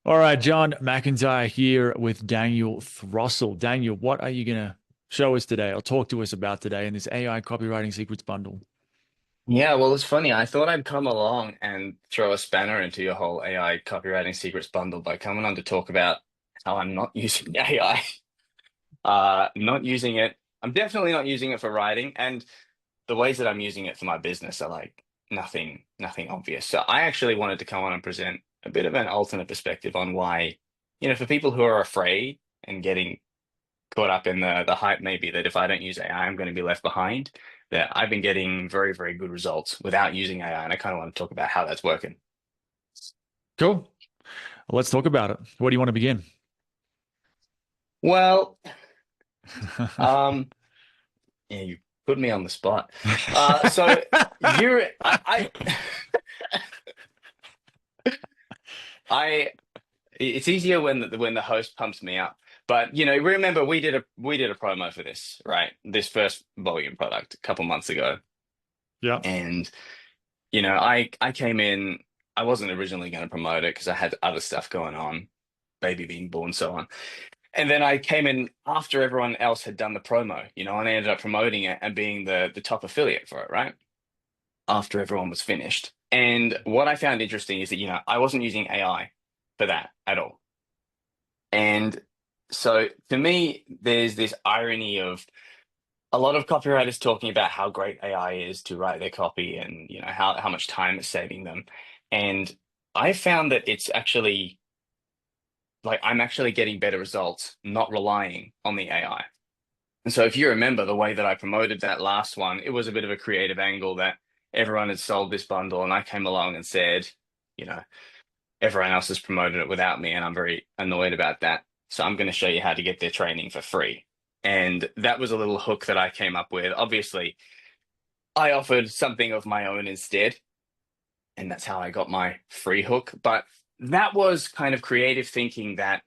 All right, John McIntyre here with Daniel Throssell. Daniel, what are you going to show us today or talk to us about today in this AI copywriting secrets bundle? Yeah, well, it's funny. I thought I'd come along and throw a spanner into your whole AI copywriting secrets bundle by coming on to talk about how I'm not using AI. Not using it. I'm definitely not using it for writing, and the ways that I'm using it for my business are like nothing obvious. So I actually wanted to come on and present a bit of an alternate perspective on why, for people who are afraid and getting caught up in the hype maybe that if I don't use AI, I'm going to be left behind. That I've been getting very, very good results without using AI, and I kind of want to talk about how that's working. Cool. Let's talk about it. Where do you want to begin? Well, um, yeah, you put me on the spot. So you're I it's easier when the host pumps me up. But remember we did a promo for this, right? This first volume product a couple months ago. Yeah. And I came in, I wasn't originally going to promote it because I had other stuff going on, baby being born, so on. And then I came in after everyone else had done the promo, and I ended up promoting it and being the top affiliate for it, right? After everyone was finished. And what I found interesting is that, I wasn't using AI for that at all. And so to me, there's this irony of a lot of copywriters talking about how great AI is to write their copy and how much time it's saving them. And I found that it's actually like I'm actually getting better results not relying on the AI. And so if you remember the way that I promoted that last one, it was a bit of a creative angle that everyone had sold this bundle and I came along and said, you know, everyone else has promoted it without me and I'm very annoyed about that. So I'm going to show you how to get their training for free. And that was a little hook that I came up with. Obviously, I offered something of my own instead, and that's how I got my free hook. But that was kind of creative thinking that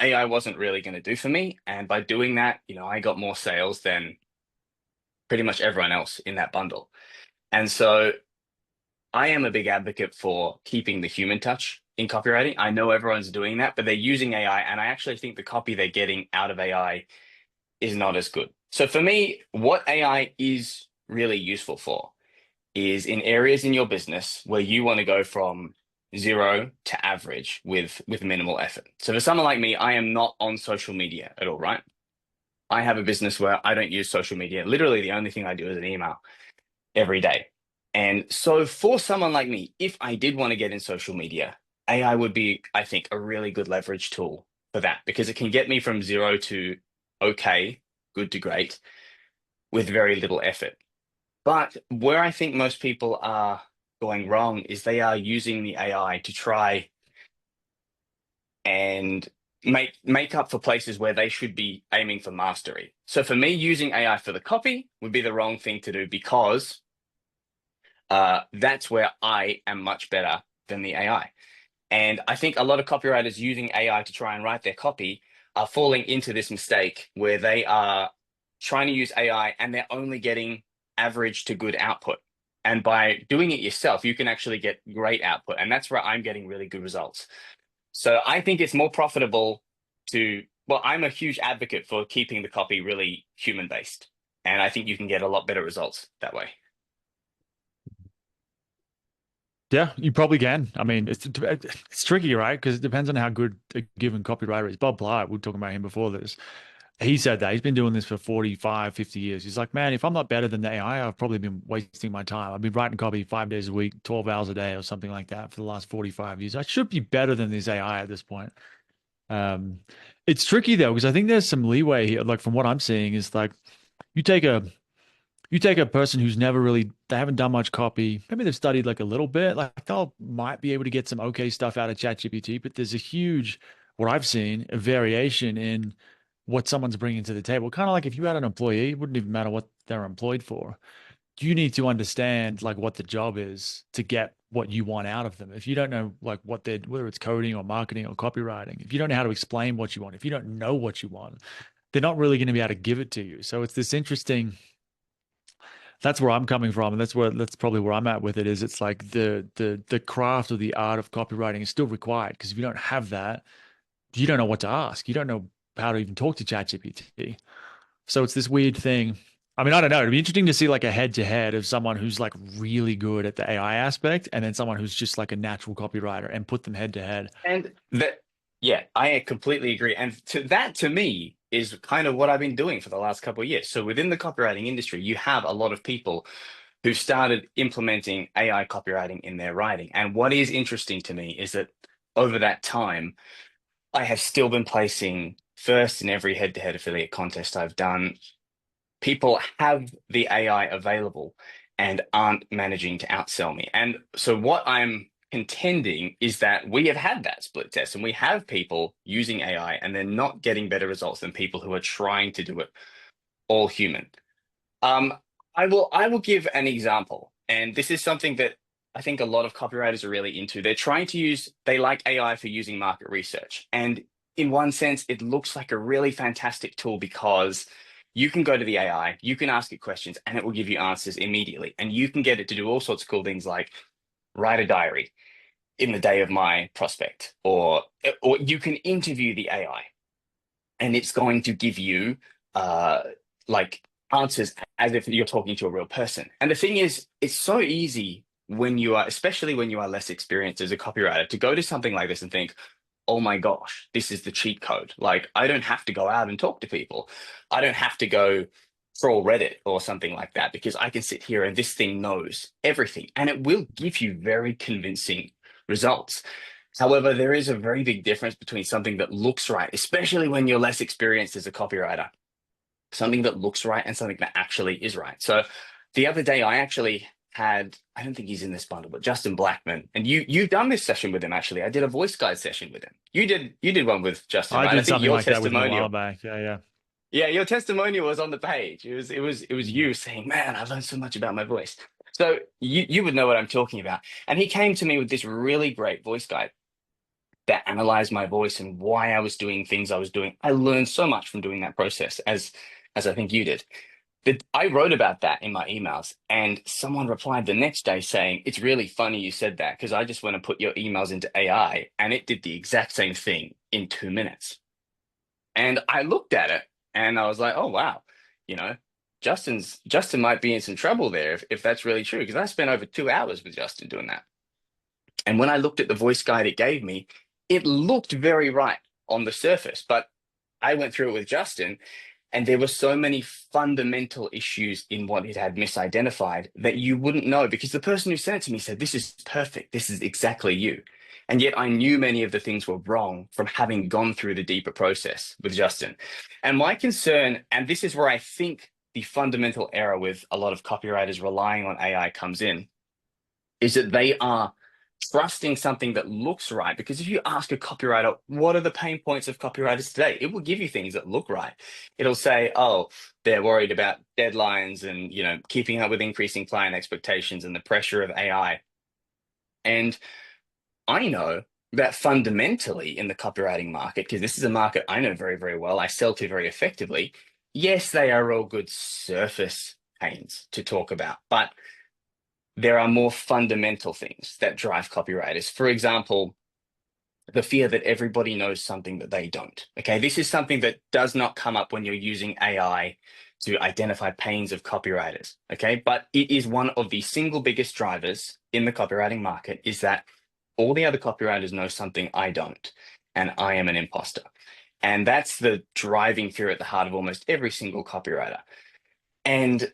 AI wasn't really going to do for me. And by doing that, I got more sales than pretty much everyone else in that bundle. And so I am a big advocate for keeping the human touch in copywriting. I know everyone's doing that, but they're using AI, and I actually think the copy they're getting out of AI is not as good. So for me, what AI is really useful for is in areas in your business where you want to go from zero to average with minimal effort. So for someone like me, I am not on social media at all, right? I have a business where I don't use social media. Literally, the only thing I do is an email every day. And so for someone like me, if I did want to get in social media, AI would be, I think, a really good leverage tool for that because it can get me from zero to okay, good to great with very little effort. But where I think most people are going wrong is they are using the AI to try and make up for places where they should be aiming for mastery. So for me, using AI for the copy would be the wrong thing to do because that's where I am much better than the AI. And I think a lot of copywriters using AI to try and write their copy are falling into this mistake where they are trying to use AI and they're only getting average to good output. And by doing it yourself, you can actually get great output. And that's where I'm getting really good results. So I think it's more profitable well, I'm a huge advocate for keeping the copy really human based. And I think you can get a lot better results that way. Yeah, you probably can. I mean, it's tricky, right? Because it depends on how good a given copywriter is. Bob Bly, we were talking about him before this. He said that he's been doing this for 45, 50 years. He's like, man, if I'm not better than the AI, I've probably been wasting my time. I've been writing copy 5 days a week, 12 hours a day or something like that for the last 45 years. I should be better than this AI at this point. Um, it's tricky though, because I think there's some leeway here. Like from what I'm seeing is like you take a you take a person who's never really they haven't done much copy. Maybe they've studied like a little bit. Like they'll might be able to get some okay stuff out of ChatGPT, but there's a huge, what I've seen, a variation in what someone's bringing to the table. Kind of like if you had an employee, it wouldn't even matter what they're employed for. You need to understand like what the job is to get what you want out of them. If you don't know like what they're whether it's coding or marketing or copywriting, if you don't know how to explain what you want, if you don't know what you want, they're not really going to be able to give it to you. So it's this interesting That's where I'm coming from, and that's probably where I'm at with it. Is it's like the craft or the art of copywriting is still required, because if you don't have that, you don't know what to ask. You don't know how to even talk to ChatGPT. So it's this weird thing. I mean, I don't know. It'd be interesting to see like a head to head of someone who's like really good at the AI aspect, and then someone who's just like a natural copywriter, and put them head to head. And that, yeah, I completely agree. And to me, is kind of what I've been doing for the last couple of years. So within the copywriting industry, you have a lot of people who started implementing AI copywriting in their writing. And what is interesting to me is that over that time, I have still been placing first in every head-to-head affiliate contest I've done. People have the AI available and aren't managing to outsell me. And so what I'm contending is that we have had that split test, and we have people using AI and they're not getting better results than people who are trying to do it all human. Um, I will give an example, and this is something that I think a lot of copywriters are really into. They like AI for using market research. And in one sense, it looks like a really fantastic tool because you can go to the AI, you can ask it questions, and it will give you answers immediately. And you can get it to do all sorts of cool things like write a diary in the day of my prospect, or you can interview the AI and it's going to give you like answers as if you're talking to a real person. And the thing is, it's so easy when you are, especially when you are less experienced as a copywriter, to go to something like this and think, oh my gosh, this is the cheat code. Like, I don't have to go out and talk to people. I don't have to go troll Reddit or something like that, because I can sit here and this thing knows everything and it will give you very convincing results. However, there is a very big difference between something that looks right, especially when you're less experienced as a copywriter, something that looks right and something that actually is right. So the other day, I actually had, I don't think he's in this bundle, but Justin Blackman, and you've done this session with him actually. I did a voice guide session with him. You did one with Justin, I right? I did think something your like that with him a while testimonial, back. Yeah, yeah. yeah, your testimonial was on the page. It was Mm. you saying, "Man, I've learned so much about my voice." So you would know what I'm talking about. And he came to me with this really great voice guide that analyzed my voice and why I was doing things I was doing. I learned so much from doing that process, as I think you did. But I wrote about that in my emails, and someone replied the next day saying, "It's really funny you said that, because I just went and put your emails into AI and it did the exact same thing in 2 minutes." And I looked at it and I was like, "Oh wow, you know, Justin might be in some trouble there if that's really true." Because I spent over 2 hours with Justin doing that. And when I looked at the voice guide it gave me, it looked very right on the surface. But I went through it with Justin, and there were so many fundamental issues in what it had misidentified that you wouldn't know, because the person who sent it to me said, "This is perfect. This is exactly you." And yet I knew many of the things were wrong from having gone through the deeper process with Justin. And my concern, and this is where I think the fundamental error with a lot of copywriters relying on AI comes in, is that they are trusting something that looks right. Because if you ask a copywriter, what are the pain points of copywriters today? It will give you things that look right. It'll say, oh, they're worried about deadlines and, keeping up with increasing client expectations and the pressure of AI. And I know that fundamentally in the copywriting market, because this is a market I know very, very well, I sell to very effectively, yes, they are all good surface pains to talk about, but there are more fundamental things that drive copywriters. For example, the fear that everybody knows something that they don't. Okay, this is something that does not come up when you're using AI to identify pains of copywriters. Okay, but it is one of the single biggest drivers in the copywriting market, is that all the other copywriters know something I don't, and I am an imposter. And that's the driving fear at the heart of almost every single copywriter. And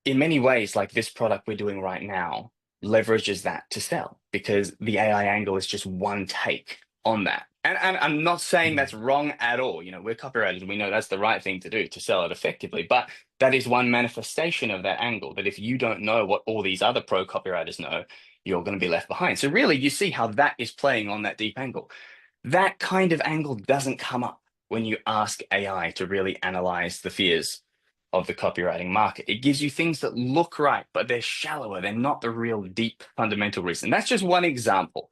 in many ways, like this product we're doing right now leverages that to sell, because the AI angle is just one take on that. And I'm not saying that's wrong at all. We're copywriters and we know that's the right thing to do to sell it effectively. But that is one manifestation of that angle, that if you don't know what all these other pro copywriters know, you're going to be left behind. So really, you see how that is playing on that deep angle. That kind of angle doesn't come up when you ask AI to really analyze the fears of the copywriting market. It gives you things that look right, but they're shallower. They're not the real deep fundamental reason. That's just one example.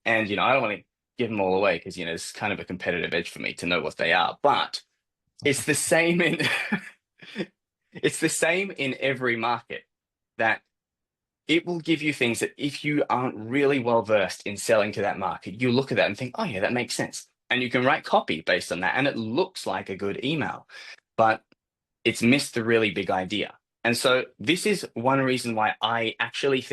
And, I don't want to give them all away because, it's kind of a competitive edge for me to know what they are. But it's the same in it's the same in every market. that it will give you things that if you aren't really well versed in selling to that market, you look at that and think, oh yeah, that makes sense. And you can write copy based on that. And it looks like a good email, but it's missed the really big idea. And so this is one reason why I actually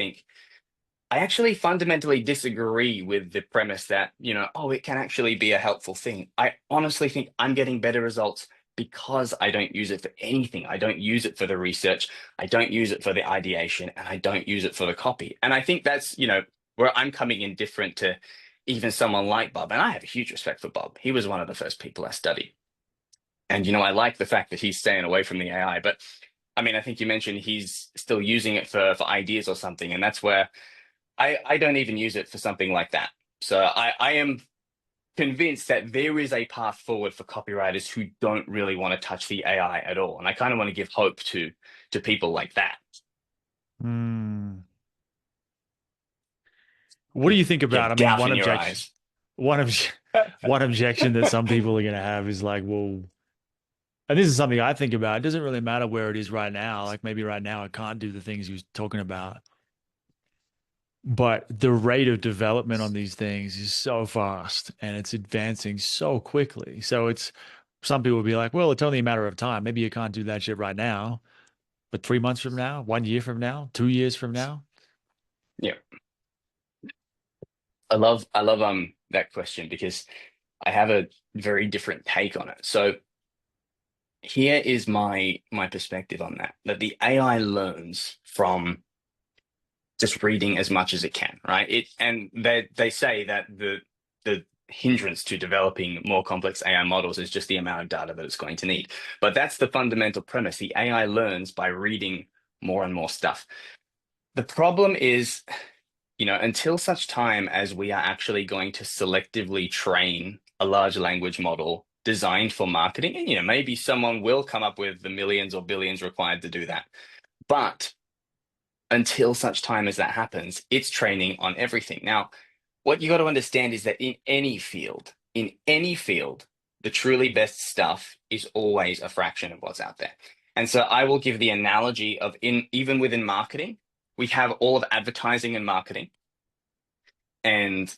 fundamentally disagree with the premise that, oh, it can actually be a helpful thing. I honestly think I'm getting better results because I don't use it for anything. I don't use it for the research. I don't use it for the ideation, and I don't use it for the copy. And I think that's, where I'm coming in different to even someone like Bob. And I have a huge respect for Bob. He was one of the first people I studied. And, I like the fact that he's staying away from the AI. But I mean, I think you mentioned he's still using it for ideas or something. And that's where I don't even use it for something like that. So I am convinced that there is a path forward for copywriters who don't really want to touch the AI at all. And I kind of want to give hope to people like that. What do you think about, I mean, Doubt in your eyes. one objection that some people are going to have is like, well, and this is something I think about. It doesn't really matter where it is right now. Like maybe right now it can't do the things he was talking about. But the rate of development on these things is so fast and it's advancing so quickly. So some people will be like, well, it's only a matter of time. Maybe you can't do that shit right now, but 3 months from now, 1 year from now, 2 years from now. Yeah. I love that question because I have a very different take on it. So here is my perspective on that the AI learns from just reading as much as it can, right? And they say that the hindrance to developing more complex AI models is just the amount of data that it's going to need. But that's the fundamental premise. The AI learns by reading more and more stuff. The problem is, until such time as we are actually going to selectively train a large language model designed for marketing, and maybe someone will come up with the millions or billions required to do that. But until such time as that happens, it's training on everything. Now, what you got to understand is that in any field, the truly best stuff is always a fraction of what's out there. And so I will give the analogy of even within marketing, we have all of advertising and marketing. And,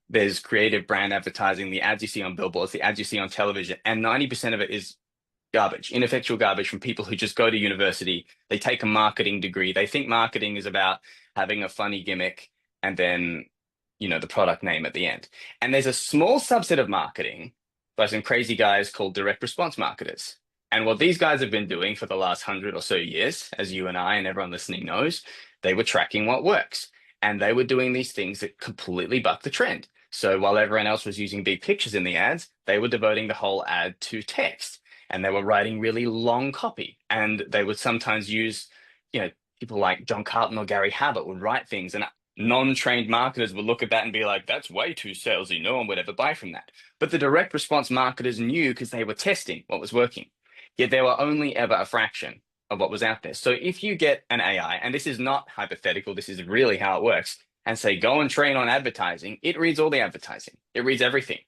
there's creative brand advertising, the ads you see on billboards, the ads you see on television, and 90% of it is garbage, ineffectual garbage from people who just go to university. They take a marketing degree. They think marketing is about having a funny gimmick and then, the product name at the end. And there's a small subset of marketing by some crazy guys called direct response marketers. And what these guys have been doing for the last 100 or so years, as you and I and everyone listening knows, they were tracking what works. And they were doing these things that completely bucked the trend. So while everyone else was using big pictures in the ads, they were devoting the whole ad to text. And they were writing really long copy. And they would sometimes use, people like John Carlton or Gary Habit would write things, and non-trained marketers would look at that and be like, that's way too salesy. No one would ever buy from that. But the direct response marketers knew because they were testing what was working. Yet they were only ever a fraction of what was out there. So if you get an AI, and this is not hypothetical, this is really how it works, and say, go and train on advertising, it reads all the advertising. It reads everything.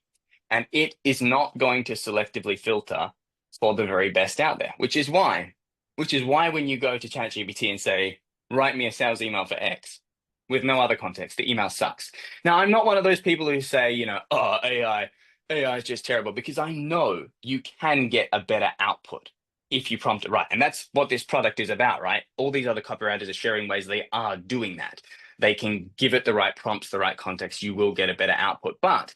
And it is not going to selectively filter for the very best out there, which is why when you go to ChatGPT and say, write me a sales email for X with no other context, the email sucks. Now, I'm not one of those people who say, oh, AI is just terrible, because I know you can get a better output if you prompt it right. And that's what this product is about, right? All these other copywriters are sharing ways they are doing that. They can give it the right prompts, the right context, you will get a better output. But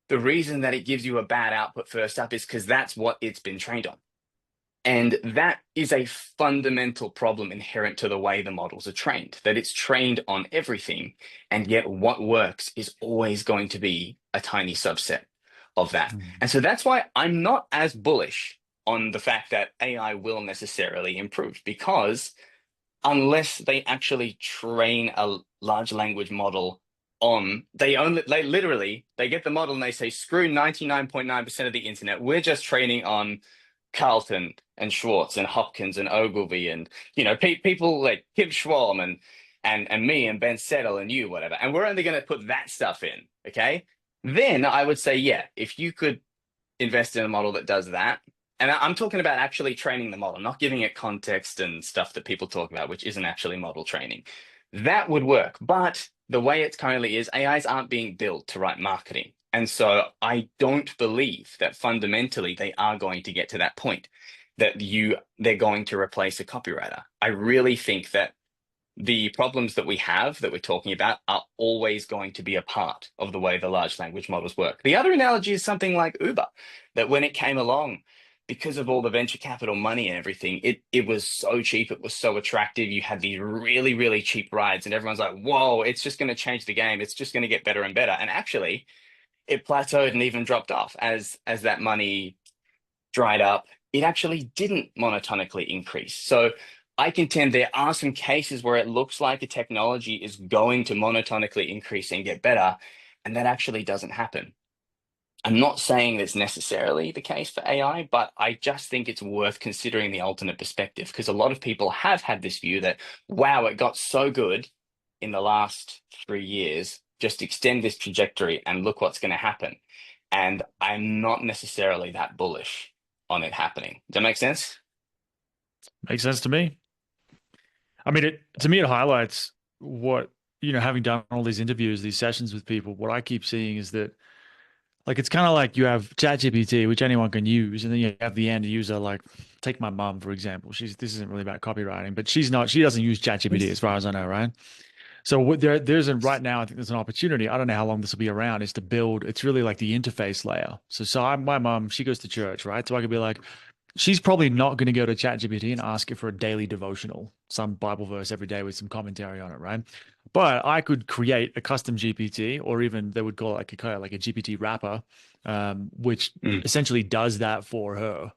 the reason that it gives you a bad output first up is because that's what it's been trained on. And that is a fundamental problem inherent to the way the models are trained, that it's trained on everything. And yet what works is always going to be a tiny subset of that. And so that's why I'm not as bullish on the fact that AI will necessarily improve, because unless they actually train a large language model they get the model and they say, screw 99.9% of the internet. We're just training on Carlton and Schwartz and Hopkins and Ogilvy and, people like Kim Schwalm and me and Ben Settle and you, whatever. And we're only going to put that stuff in. Okay. Then I would say, yeah, if you could invest in a model that does that, And I'm talking about actually training the model, not giving it context and stuff that people talk about, which isn't actually model training. That would work. But the way it currently is, AIs aren't being built to write marketing. And so I don't believe that fundamentally they are going to get to that point that they're going to replace a copywriter. I really think that the problems that we have that we're talking about are always going to be a part of the way the large language models work. The other analogy is something like Uber, that when it came along, because of all the venture capital money and everything, it was so cheap, it was so attractive. You had these really, really cheap rides, and everyone's like, whoa, it's just going to change the game. It's just going to get better and better. And actually, it plateaued and even dropped off as that money dried up. It actually didn't monotonically increase. So I contend there are some cases where it looks like a technology is going to monotonically increase and get better, and that actually doesn't happen. I'm not saying that's necessarily the case for AI, but I just think it's worth considering the alternate perspective, because a lot of people have had this view that, wow, it got so good in the last 3 years, just extend this trajectory and look what's going to happen. And I'm not necessarily that bullish on it happening. Does that make sense? Makes sense to me. I mean, to me, it highlights what, having done all these interviews, these sessions with people, what I keep seeing is that, like, it's kind of like you have ChatGPT, which anyone can use, and then you have the end user, like, take my mom, for example. This isn't really about copywriting, but she doesn't use ChatGPT as far as I know, right? So right now, I think there's an opportunity. I don't know how long this will be around, is to build, it's really like the interface layer. My mom, she goes to church, right? So I could be like, she's probably not going to go to ChatGPT and ask it for a daily devotional, some Bible verse every day with some commentary on it, right? But I could create a custom GPT, or even they would call it like a GPT wrapper, which essentially does that for her.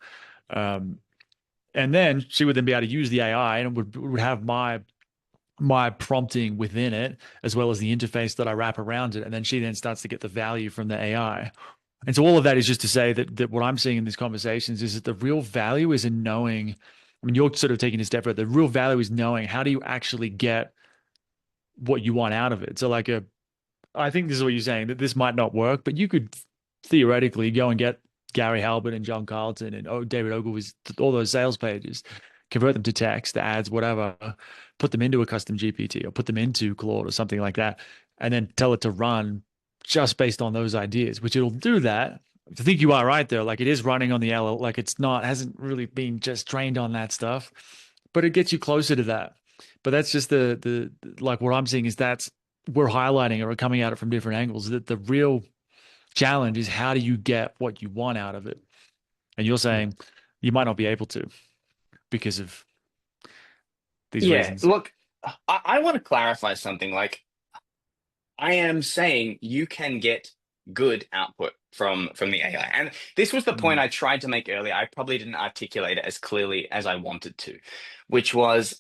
And then she would then be able to use the AI and would have my prompting within it, as well as the interface that I wrap around it. And then she then starts to get the value from the AI. And so all of that is just to say that what I'm seeing in these conversations is that the real value is in knowing. I mean, you're sort of taking a step further. The real value is knowing how do you actually get what you want out of it. So I think this is what you're saying, that this might not work, but you could theoretically go and get Gary Halbert and John Carlton and David Ogilvy's, all those sales pages, convert them to text, ads, whatever, put them into a custom GPT or put them into Claude or something like that, and then tell it to run just based on those ideas, which it'll do that. I think you are right there. Like, it is running on the LL, like hasn't really been just trained on that stuff, but it gets you closer to that. But that's just the like what I'm seeing is we're highlighting or coming at it from different angles. That the real challenge is how do you get what you want out of it? And you're saying you might not be able to because of these reasons. Look, I want to clarify something. Like, I am saying you can get good output from the AI. And this was the point I tried to make earlier. I probably didn't articulate it as clearly as I wanted to, which was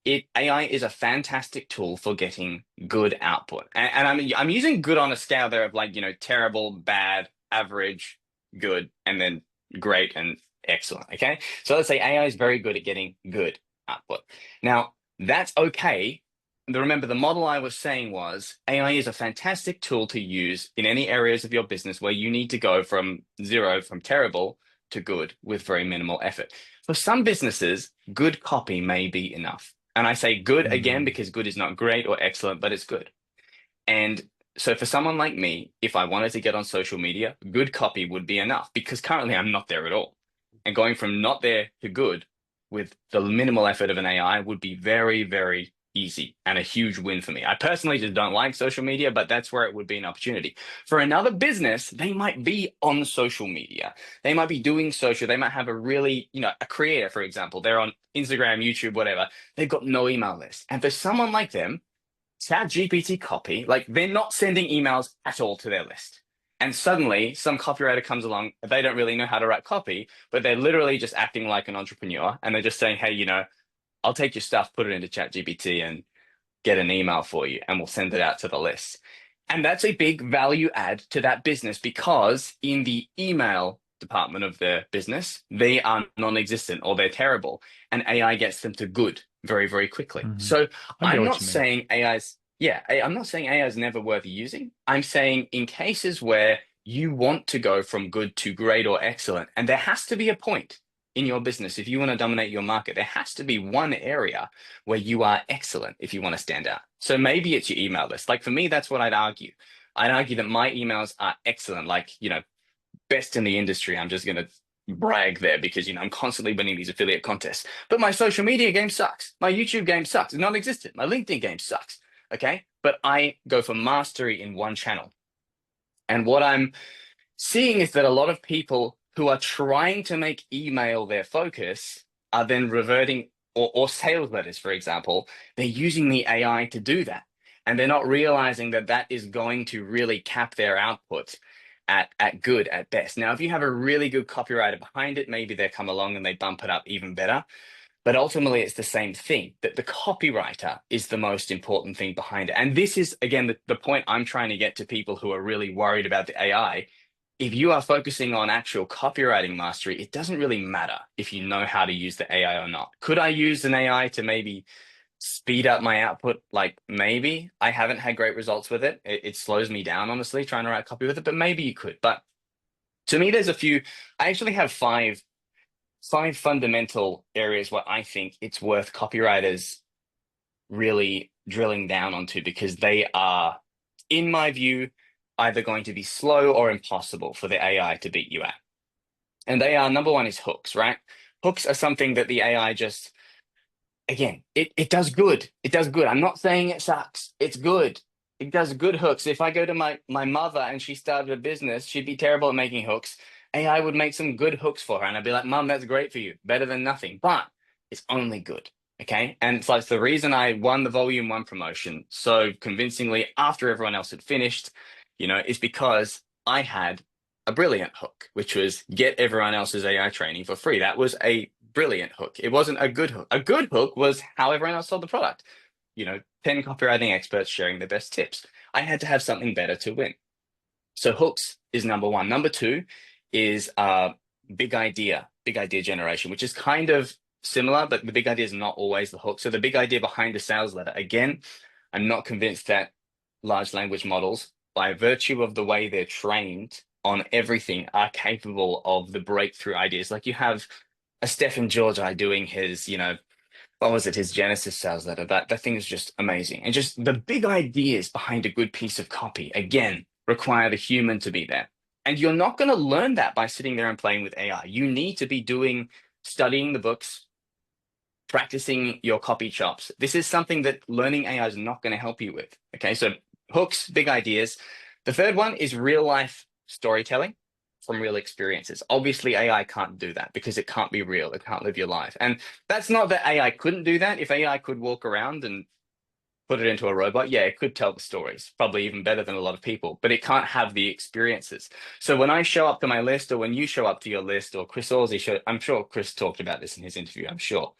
AI is a fantastic tool for getting good output. And I'm using good on a scale there of, like, terrible, bad, average, good, and then great and excellent. Okay. So let's say AI is very good at getting good output. Now, that's okay. Remember, the model I was saying was AI is a fantastic tool to use in any areas of your business where you need to go from terrible to good with very minimal effort. For some businesses, good copy may be enough. And I say good again because good is not great or excellent, but it's good. And so for someone like me, if I wanted to get on social media, good copy would be enough, because currently I'm not there at all. And going from not there to good with the minimal effort of an AI would be very, very easy and a huge win for me. I personally just don't like social media, but that's where it would be an opportunity. For another business, they might be on social media. They might be doing social. They might have a really, a creator, for example. They're on Instagram, YouTube, whatever. They've got no email list. And for someone like them, ChatGPT copy, like, they're not sending emails at all to their list. And suddenly some copywriter comes along, they don't really know how to write copy, but they're literally just acting like an entrepreneur. And they're just saying, hey, I'll take your stuff, put it into ChatGPT and get an email for you, and we'll send it out to the list. And that's a big value add to that business, because in the email department of the business, they are non-existent or they're terrible, and AI gets them to good very, very quickly. So I'm not saying AI is never worth using. I'm saying in cases where you want to go from good to great or excellent, and there has to be a point. in your business, if you want to dominate your market, there has to be one area where you are excellent if you want to stand out. So maybe it's your email list. Like for me, that's what I'd argue. I'd argue that my emails are excellent, like, best in the industry. I'm just going to brag there because, I'm constantly winning these affiliate contests. But my social media game sucks. My YouTube game sucks. It's non-existent. My LinkedIn game sucks. Okay. But I go for mastery in one channel. And what I'm seeing is that a lot of people who are trying to make email their focus are then reverting, or sales letters, for example, they're using the AI to do that. And they're not realizing that that is going to really cap their output at good at best. Now, if you have a really good copywriter behind it, maybe they come along and they bump it up even better. But ultimately, it's the same thing, that the copywriter is the most important thing behind it. And this is, again, the point I'm trying to get to people who are really worried about the AI. If you are focusing on actual copywriting mastery, it doesn't really matter if you know how to use the AI or not. Could I use an AI to maybe speed up my output? Like maybe. I haven't had great results with it. It slows me down, honestly, trying to write copy with it, but maybe you could. But to me, there's a few. I actually have five fundamental areas where I think it's worth copywriters really drilling down onto, because they are, in my view, either going to be slow or impossible for the AI to beat you at. And they are, number one is hooks, right? Hooks are something that the AI just, again, it does good. It does good. I'm not saying it sucks. It's good. It does good hooks. If I go to my mother and she started a business, she'd be terrible at making hooks. AI would make some good hooks for her. And I'd be like, Mom, that's great for you. Better than nothing. But it's only good. Okay. And it's like the reason I won the Volume 1 promotion so convincingly after everyone else had finished, is because I had a brilliant hook, which was get everyone else's AI training for free. That was a brilliant hook. It wasn't a good hook. A good hook was how everyone else sold the product. 10 copywriting experts sharing their best tips. I had to have something better to win. So hooks is number one. Number two is big idea generation, which is kind of similar, but the big idea is not always the hook. So the big idea behind the sales letter, again, I'm not convinced that large language models, by virtue of the way they're trained on everything, are capable of the breakthrough ideas. Like you have a Stephen Georgi doing his, what was it, his Genesis sales letter. That thing is just amazing. And just the big ideas behind a good piece of copy, again, require the human to be there. And you're not going to learn that by sitting there and playing with AI. You need to be studying the books, practicing your copy chops. This is something that learning AI is not going to help you with. Okay, so hooks, big ideas. The third one is real life storytelling from real experiences. Obviously, AI can't do that because it can't be real. It can't live your life. And that's not that AI couldn't do that. If AI could walk around and put it into a robot, yeah, it could tell the stories, probably even better than a lot of people, but it can't have the experiences. So when I show up to my list, or when you show up to your list, or Chris Orsi showed, I'm sure Chris talked about this in his interview, I'm sure,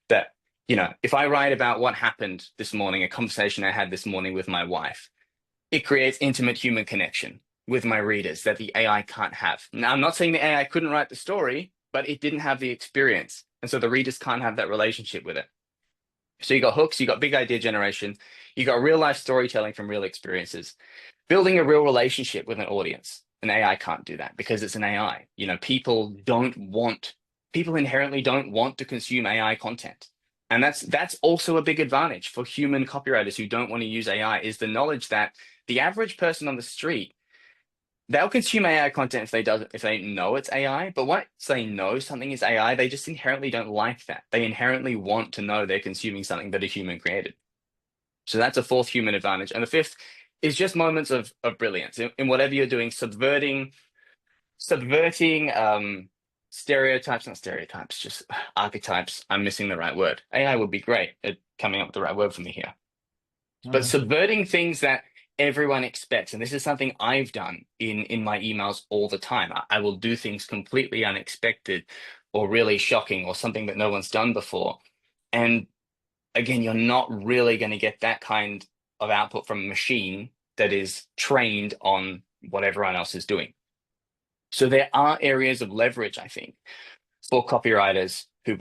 that, if I write about what happened this morning, a conversation I had this morning with my wife, it creates intimate human connection with my readers that the AI can't have. Now, I'm not saying the AI couldn't write the story, but it didn't have the experience. And so the readers can't have that relationship with it. So you got hooks, you got big idea generation, you got real life storytelling from real experiences, building a real relationship with an audience. An AI can't do that because it's an AI. People inherently don't want to consume AI content. And that's also a big advantage for human copywriters who don't want to use AI, is the knowledge that the average person on the street, they'll consume AI content if they know it's AI, but once they know something is AI, they just inherently don't like that. They inherently want to know they're consuming something that a human created. So that's a fourth human advantage. And the fifth is just moments of brilliance in whatever you're doing, subverting stereotypes, not stereotypes, just archetypes. I'm missing the right word. AI would be great at coming up with the right word for me here. But subverting things that everyone expects. And this is something I've done in my emails all the time. I will do things completely unexpected or really shocking or something that no one's done before. And again, you're not really going to get that kind of output from a machine that is trained on what everyone else is doing. So there are areas of leverage, I think, for copywriters who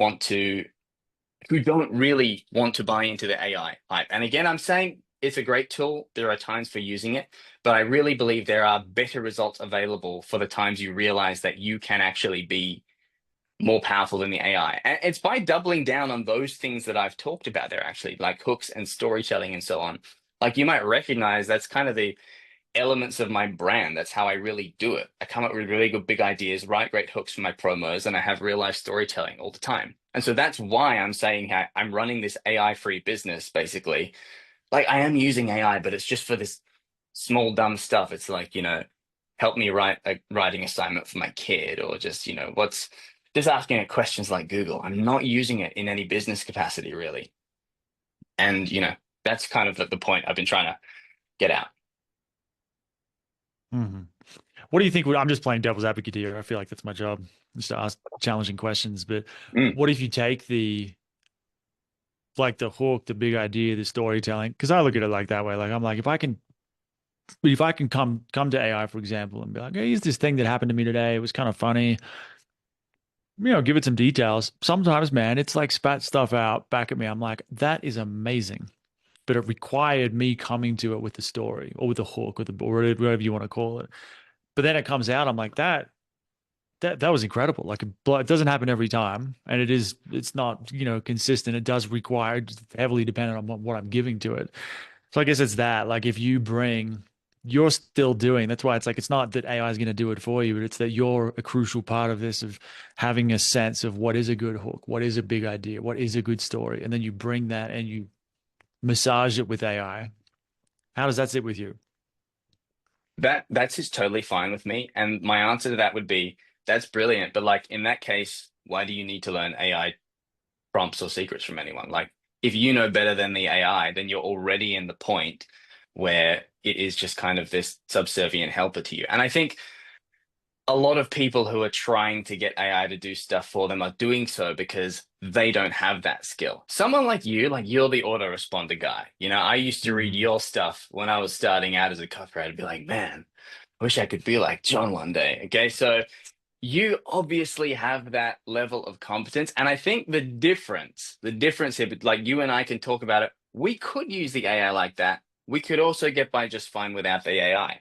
don't really want to buy into the AI hype. And again, I'm saying it's a great tool. There are times for using it, but I really believe there are better results available for the times you realize that you can actually be more powerful than the AI. And it's by doubling down on those things that I've talked about there, actually, like hooks and storytelling and so on. Like you might recognize that's kind of the elements of my brand. That's how I really do it. I come up with really good big ideas, write great hooks for my promos, and I have real life storytelling all the time. And so that's why I'm saying how I'm running this AI free business, basically. Like I am using AI, but it's just for this small, dumb stuff. It's like, help me write a writing assignment for my kid, or just, what's just asking it questions like Google. I'm not using it in any business capacity, really. And, that's kind of the point I've been trying to get out. Mhm. What do you think? I'm just playing devil's advocate here. I feel like that's my job, just to ask challenging questions. But Mm. what if you take the hook, the big idea, the storytelling? Because I look at it like that way. Like I'm like, if I can come to AI, for example, and be like, hey, here's this thing that happened to me today. It was kind of funny. Give it some details. Sometimes, man, it's like spat stuff out back at me. I'm like, that is amazing. But it required me coming to it with the story or with the hook or whatever you want to call it. But then it comes out, I'm like, that was incredible. Like it doesn't happen every time, and it's not consistent. It does require it's heavily dependent on what I'm giving to it. So I guess it's that. Like if you're still doing. That's why it's like it's not that AI is going to do it for you, but it's that you're a crucial part of this of having a sense of what is a good hook, what is a big idea, what is a good story, and then you bring that and you massage it with AI. How does that sit with you? That's just totally fine with me. And my answer to that would be, that's brilliant. But like in that case, why do you need to learn AI prompts or secrets from anyone? Like if you know better than the AI, then you're already in the point where it is just kind of this subservient helper to you. And I think a lot of people who are trying to get AI to do stuff for them are doing so because they don't have that skill. Someone like you, like you're the autoresponder guy. I used to read Mm, your stuff when I was starting out as a copywriter. I'd be like, man, I wish I could be like John one day. Okay, so you obviously have that level of competence. And I think the difference here, but like you and I can talk about it, we could use the AI like that. We could also get by just fine without the AI.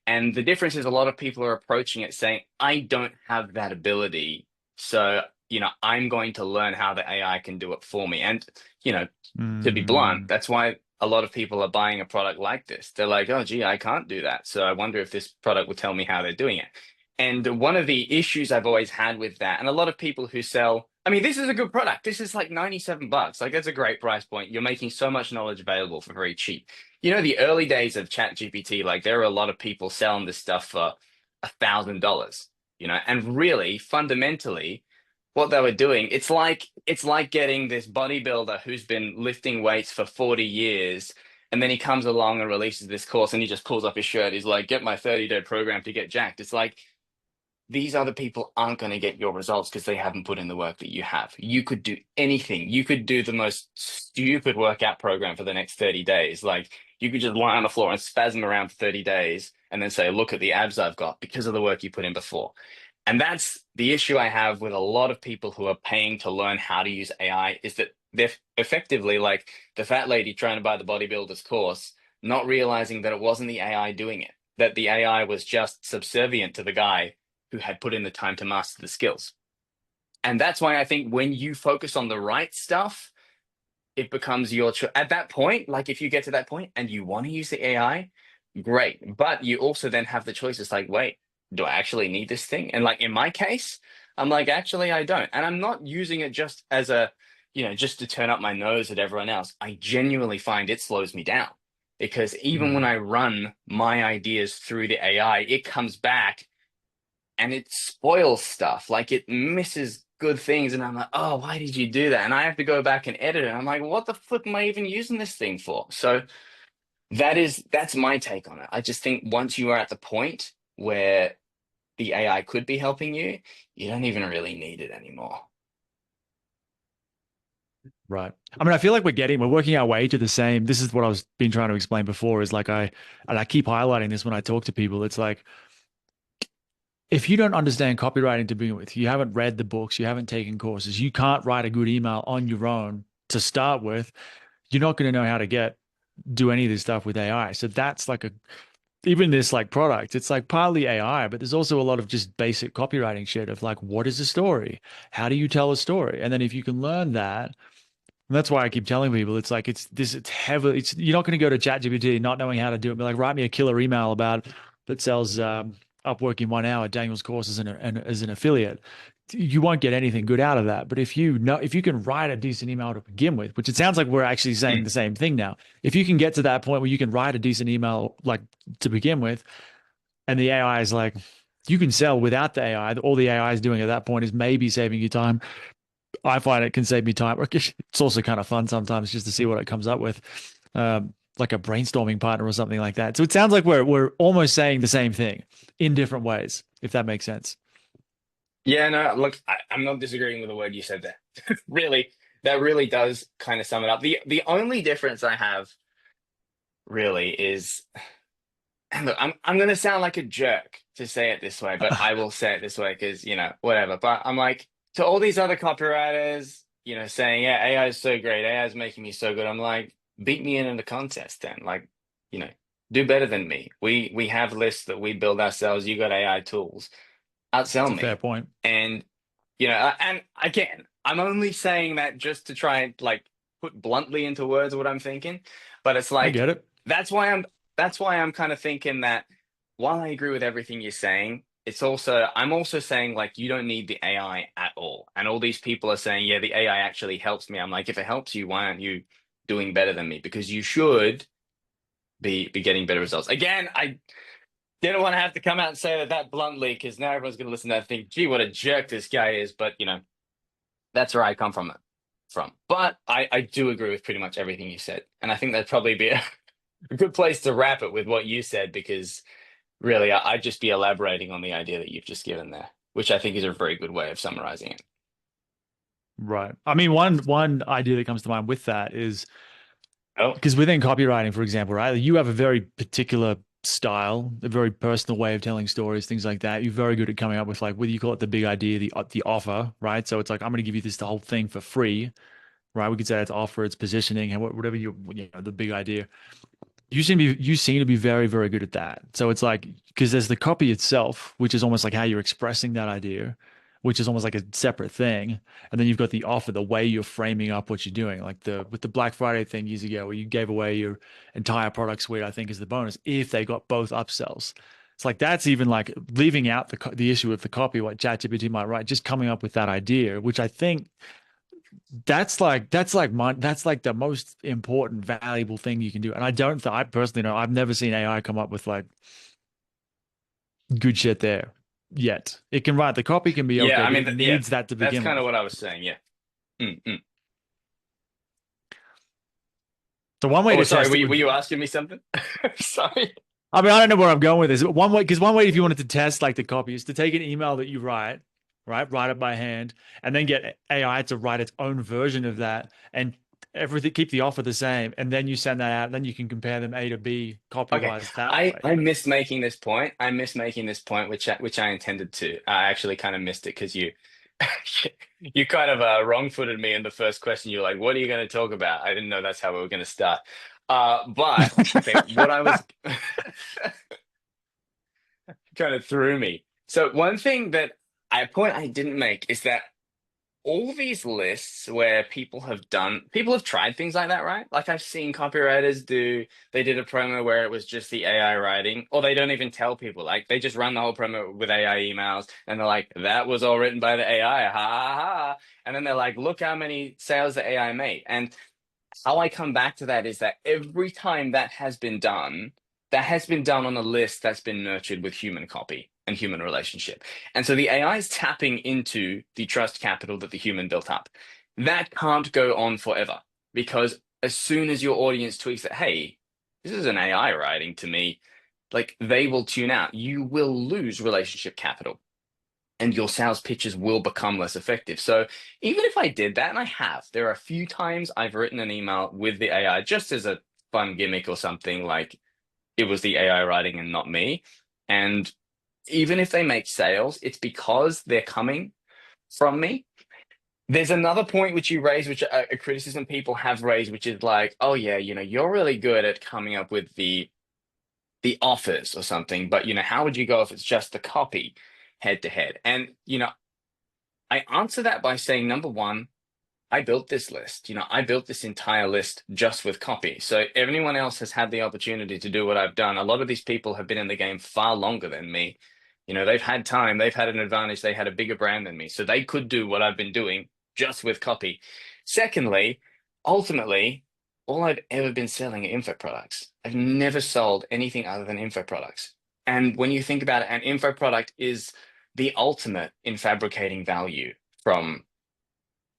And the difference is a lot of people are approaching it saying, I don't have that ability. So, I'm going to learn how the AI can do it for me. And, you know, to be blunt, mm, that's why a lot of people are buying a product like this. They're like, oh, gee, I can't do that. So I wonder if this product will tell me how they're doing it. And one of the issues I've always had with that, and a lot of people who sell, I mean, this is a good product. This is like $97. Like, that's a great price point. You're making so much knowledge available for very cheap. The early days of ChatGPT, like, there were a lot of people selling this stuff for $1,000, and really, fundamentally, what they were doing, it's like getting this bodybuilder who's been lifting weights for 40 years. And then he comes along and releases this course and he just pulls up his shirt. He's like, get my 30-day program to get jacked. It's like, these other people aren't going to get your results because they haven't put in the work that you have. You could do anything. You could do the most stupid workout program for the next 30 days. Like you could just lie on the floor and spasm around for 30 days and then say, look at the abs I've got because of the work you put in before. And that's the issue I have with a lot of people who are paying to learn how to use AI is that they're effectively like the fat lady trying to buy the bodybuilder's course, not realizing that it wasn't the AI doing it, that the AI was just subservient to the guy who had put in the time to master the skills. And that's why I think when you focus on the right stuff, it becomes your choice. At that point, like if you get to that point and you want to use the AI, great. But you also then have the choice. It's like, wait, do I actually need this thing? And like in my case, I'm like, actually, I don't. And I'm not using it just as just to turn up my nose at everyone else. I genuinely find it slows me down because even when mm. I run my ideas through the AI, it comes back and it spoils stuff. Like it misses good things. And I'm like, oh, why did you do that? And I have to go back and edit it. I'm like, what the flip am I even using this thing for? So that's my take on it. I just think once you are at the point where the AI could be helping you, you don't even really need it anymore. Right. I mean, I feel like we're working our way to the same. This is what I was been trying to explain before is like and I keep highlighting this when I talk to people. It's like, if you don't understand copywriting to begin with, you haven't read the books, you haven't taken courses, you can't write a good email on your own to start with, you're not going to know how to do any of this stuff with AI. So that's like even this like product, it's like partly AI, but there's also a lot of just basic copywriting shit of like, what is a story? How do you tell a story? And then if you can learn that, and that's why I keep telling people, it's like it's heavily, it's you're not going to go to ChatGPT not knowing how to do it. Be like, write me a killer email about that sells Upwork in 1 hour, Daniel's course as an affiliate. You won't get anything good out of that. But if you can write a decent email to begin with, which it sounds like we're actually saying Mm. the same thing now. If you can get to that point where you can write a decent email like to begin with, and the AI is like, you can sell without the AI. All the AI is doing at that point is maybe saving you time. I find it can save me time. It's also kind of fun sometimes just to see what it comes up with, like a brainstorming partner or something like that. So it sounds like we're almost saying the same thing in different ways, if that makes sense. Yeah, no, look, I'm not disagreeing with the word you said there. Really, that really does kind of sum it up. The only difference I have really is, and look, I'm gonna sound like a jerk to say it this way, but I will say it this way because, whatever. But I'm like, to all these other copywriters, saying, yeah, AI is so great, AI is making me so good. I'm like, beat me in the contest then. Like, you know, do better than me. We have lists that we build ourselves. You got AI tools. It's Outsell a fair me. point. And and again, I'm only saying that just to try and like put bluntly into words what I'm thinking. But it's I like get it. that's why I'm kind of thinking that while I agree with everything you're saying, I'm also saying like you don't need the AI at all. And all these people are saying, yeah, the AI actually helps me. I'm like, if it helps you, why aren't you doing better than me? Because you should be getting better results. Again, I didn't want to have to come out and say that bluntly because now everyone's going to listen to that and think, gee, what a jerk this guy is. But, that's where I come from. But I do agree with pretty much everything you said. And I think that'd probably be a good place to wrap it with what you said because really I'd just be elaborating on the idea that you've just given there, which I think is a very good way of summarizing it. Right. I mean, one idea that comes to mind with that is Oh, because within copywriting, for example, right, you have a very particular style, a very personal way of telling stories, things like that. You're very good at coming up with like whether you call it the big idea, the offer, right? So it's like I'm going to give you this the whole thing for free, right? We could say it's offer, it's positioning, and whatever the big idea. You seem to be very, very good at that. So it's like because there's the copy itself, which is almost like how you're expressing that idea, which is almost like a separate thing. And then you've got the offer, the way you're framing up what you're doing, like the with the Black Friday thing years ago, where you gave away your entire product suite, I think is the bonus if they got both upsells. It's like that's even like leaving out the issue of the copy, what ChatGPT might write, just coming up with that idea, which I think that's like the most important valuable thing you can do. And I personally know I've never seen AI come up with like good shit there yet. It can write the copy can be yeah. okay, I but mean, it yeah, needs that to that's begin kind of with. what I was saying. Yeah. Mm, mm. So one way Oh, to sorry. test Were it you, were would you asking me something? Sorry. I mean, I don't know where I'm going with this. One way, because one way, if you wanted to test like the copy, is to take an email that you write, right, write it by hand, and then get AI to write its own version of that, and everything keep the offer the same, and then you send that out, and then you can compare them A to B copy Okay, wise that I way. I missed making this point. I missed making this point, which I intended to. I actually kind of missed it because you you kind of wrong-footed me in the first question. You're like, "What are you going to talk about?" I didn't know that's how we were going to start. But okay, what I was kind of threw me. So one thing that a point I didn't make is that all these lists where people have tried things like that, right? Like I've seen copywriters they did a promo where it was just the AI writing, or they don't even tell people. Like they just run the whole promo with AI emails and they're like, that was all written by the AI, ha ha ha. And then they're like, look how many sales the AI made. And how I come back to that is that every time that has been done on a list that's been nurtured with human copy and human relationship. And so the AI is tapping into the trust capital that the human built up. That can't go on forever because as soon as your audience tweaks that, hey, this is an AI writing to me, like they will tune out. You will lose relationship capital and your sales pitches will become less effective. So even if I did that, and I have, there are a few times I've written an email with the AI just as a fun gimmick or something, like it was the AI writing and not me. And even if they make sales, it's because they're coming from me. There's another point which you raised, which a criticism people have raised, which is like, oh yeah, you're really good at coming up with the the offers or something, but how would you go if it's just the copy head to head? And I answer that by saying, number one, I built this list. I built this entire list just with copy. So if anyone else has had the opportunity to do what I've done, a lot of these people have been in the game far longer than me. They've had time, they've had an advantage, they had a bigger brand than me. So they could do what I've been doing just with copy. Secondly, ultimately, all I've ever been selling are info products. I've never sold anything other than info products. And when you think about it, an info product is the ultimate in fabricating value from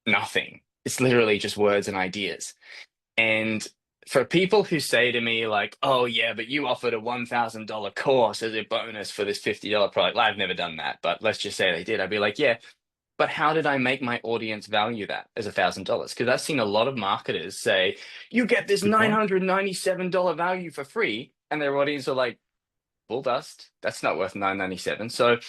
nothing. It's literally just words and ideas. And for people who say to me like, oh yeah, but you offered a $1,000 course as a bonus for this $50 product. Well, I've never done that, but let's just say they did. I'd be like, yeah, but how did I make my audience value that as $1,000? Because I've seen a lot of marketers say, you get this Good point. $997 value for free. And their audience are like, bull dust. That's not worth $997. So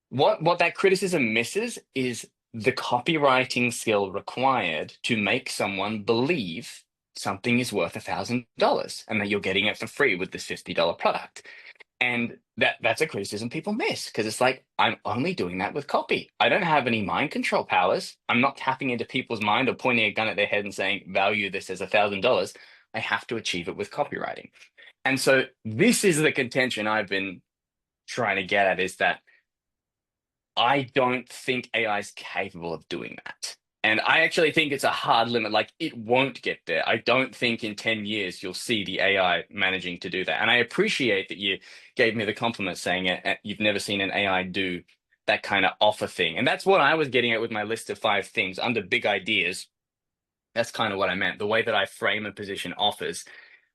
what that criticism misses is the copywriting skill required to make someone believe something is worth $1,000 and that you're getting it for free with this $50 product. And that's a criticism people miss because it's like, I'm only doing that with copy. I don't have any mind control powers. I'm not tapping into people's mind or pointing a gun at their head and saying, value this as $1,000. I have to achieve it with copywriting. And so this is the contention I've been trying to get at, is that I don't think AI is capable of doing that. And I actually think it's a hard limit. Like, it won't get there. I don't think in 10 years you'll see the AI managing to do that. And I appreciate that you gave me the compliment saying it. You've never seen an AI do that kind of offer thing. And that's what I was getting at with my list of 5 things under big ideas. That's kind of what I meant. The way that I frame and position offers,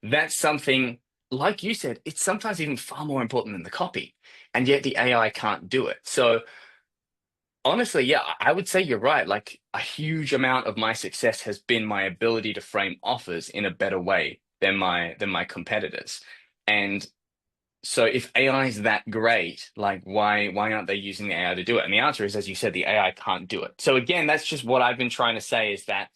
that's something, like you said, it's sometimes even far more important than the copy. And yet the AI can't do it. So honestly, yeah, I would say you're right. Like, a huge amount of my success has been my ability to frame offers in a better way than my competitors. And so if AI is that great, like why aren't they using the AI to do it? And the answer is, as you said, the AI can't do it. So again, that's just what I've been trying to say, is that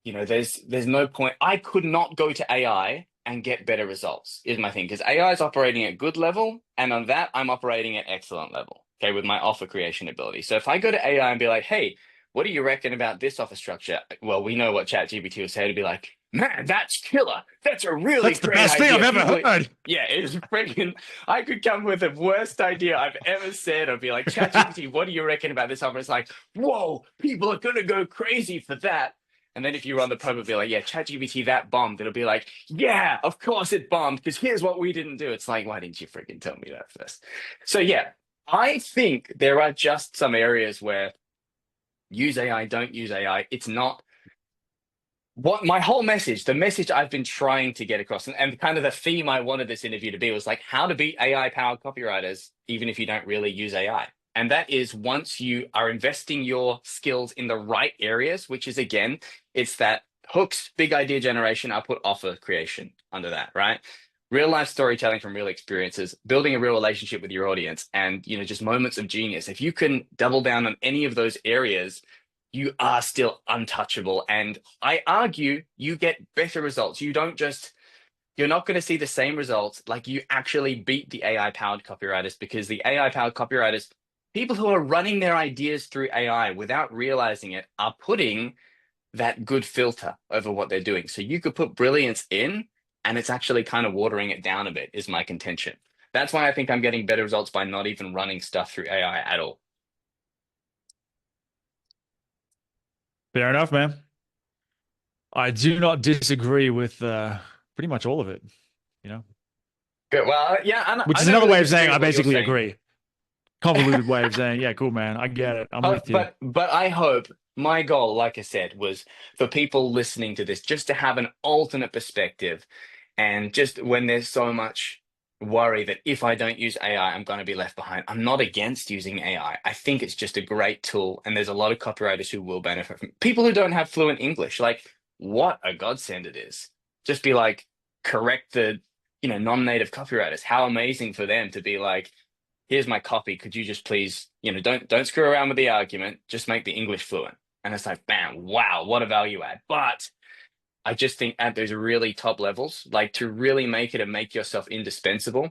there's no point. I could not go to AI and get better results, is my thing, because AI is operating at good level, and on that, I'm operating at excellent level, okay, with my offer creation ability. So if I go to AI and be like, hey, what do you reckon about this offer structure? Well, we know what ChatGPT will say, to be like, man, that's killer. That's a really That's the great best thing I've idea. ever heard. Yeah, it's freaking, I could come with the worst idea I've ever said. I'd be like, ChatGPT, what do you reckon about this offer? It's like, whoa, people are going to go crazy for that. And then if you run the probe, it'll be like, yeah, ChatGPT, that bombed. It'll be like, yeah, of course it bombed, because here's what we didn't do. It's like, why didn't you freaking tell me that first? So yeah, I think there are just some areas where use AI, don't use AI. It's not what my whole message, the message I've been trying to get across, and kind of the theme I wanted this interview to be, was like, how to beat AI powered copywriters, even if you don't really use AI. And that is, once you are investing your skills in the right areas, which is, again, it's that hooks, big idea generation. I put offer creation under that, right? Real life storytelling from real experiences, building a real relationship with your audience, and just moments of genius. If you can double down on any of those areas, you are still untouchable. And I argue you get better results. You're not going to see the same results. Like, you actually beat the AI powered copywriters, because the AI powered copywriters, people who are running their ideas through AI without realizing it, are putting that good filter over what they're doing. So you could put brilliance in, and it's actually kind of watering it down a bit, is my contention. That's why I think I'm getting better results by not even running stuff through AI at all. Fair enough, man. I do not disagree with pretty much all of it, you know, Good. Well, yeah, and which I is don't another really way of disagree saying I with what you're basically saying. agree. Convoluted way of saying, yeah, cool, man. I get it. I'm with you. But I hope, my goal, like I said, was for people listening to this just to have an alternate perspective, and just when there's so much worry that if I don't use AI, I'm going to be left behind. I'm not against using AI. I think it's just a great tool, and there's a lot of copywriters who will benefit from it. People who don't have fluent English, like, what a godsend it is. Just be like, correct the, non-native copywriters. How amazing for them to be like, here's my copy. Could you just please, don't screw around with the argument. Just make the English fluent. And it's like, bam, wow, what a value add. But I just think at those really top levels, like to really make it and make yourself indispensable,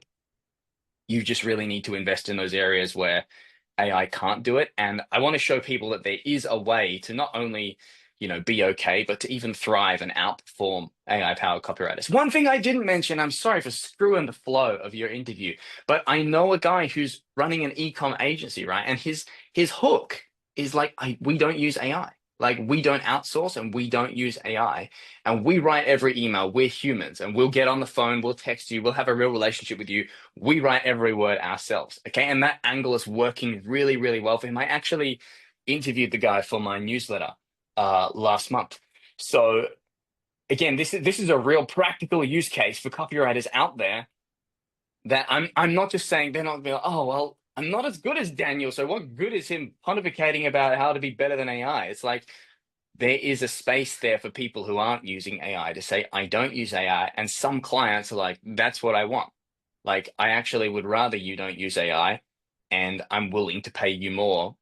you just really need to invest in those areas where AI can't do it. And I want to show people that there is a way to not only, be okay, but to even thrive and outperform AI powered copywriters. One thing I didn't mention, I'm sorry for screwing the flow of your interview, but I know a guy who's running an e-com agency, right? And his hook is like, we don't use AI. Like we don't outsource and we don't use AI. And we write every email. We're humans and we'll get on the phone, we'll text you, we'll have a real relationship with you. We write every word ourselves. Okay. And that angle is working really, really well for him. I actually interviewed the guy for my newsletter last month. So again, this is a real practical use case for copywriters out there that I'm not just saying they're not be like, oh well, I'm not as good as Daniel, so what good is him pontificating about how to be better than AI? It's like there is a space there for people who aren't using AI to say, I don't use AI. And some clients are like, that's what I want. Like, I actually would rather you don't use AI and I'm willing to pay you more.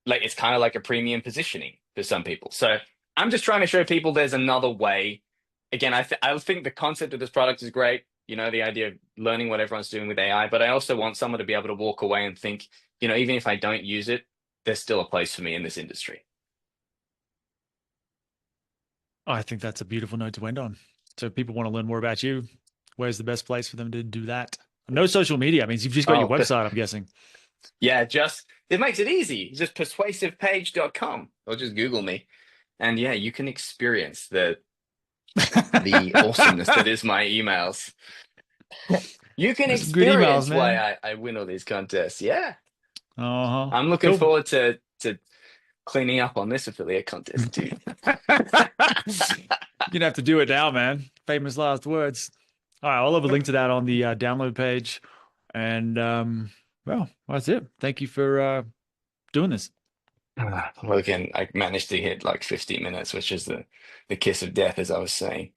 Like, it's kind of like a premium positioning for some people. So I'm just trying to show people there's another way. Again, I think the concept of this product is great. The idea of learning what everyone's doing with AI, but I also want someone to be able to walk away and think, even if I don't use it, there's still a place for me in this industry. I think that's a beautiful note to end on. So if people want to learn more about you, where's the best place for them to do that? No social media. I mean, you've just got your website, I'm guessing. Yeah, it makes it easy. Just persuasivepage.com or just Google me. And yeah, you can experience the awesomeness that is my emails. You can experience why I win all these contests. Yeah. I'm looking forward to cleaning up on this affiliate contest too. You're gonna have to do it now, man. Famous last words. All right, I'll have a link to that on the download page. And well, that's it. Thank you for doing this. Well, again, I managed to hit like 50 minutes, which is the kiss of death, as I was saying.